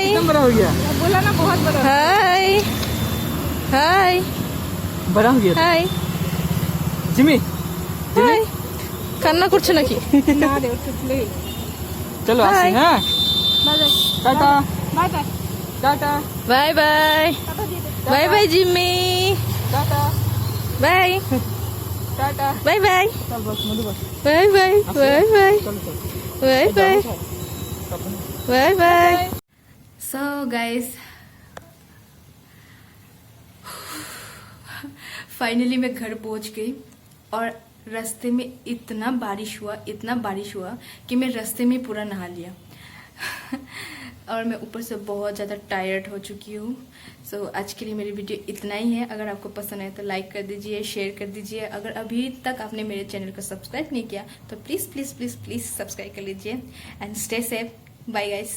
हाय कितना बड़ा हो गया? बोला ना बहुत बड़ा। हाय हाय बड़ा हो गया हाय जिमी हाय কান্না করছে নাকি না রে উঠলে चलो Bye. আসি হ্যাঁ bye bye tata bye bye tata bye bye tata দিয়ে দে বাই বাই জিম্মি tata bye tata bye bye चल बस मधु बस বাই বাই বাই বাই चलो चलो bye bye bye bye so guys finally मैं घर पहुंच गई और रास्ते में इतना बारिश हुआ कि मैं रास्ते में पूरा नहा लिया और मैं ऊपर से बहुत ज़्यादा टायर्ड हो चुकी हूँ। सो आज के लिए मेरी वीडियो इतना ही है। अगर आपको पसंद आए तो लाइक कर दीजिए, शेयर कर दीजिए। अगर अभी तक आपने मेरे चैनल को सब्सक्राइब नहीं किया तो please please please please subscribe कर लीजिए and stay safe. Bye guys.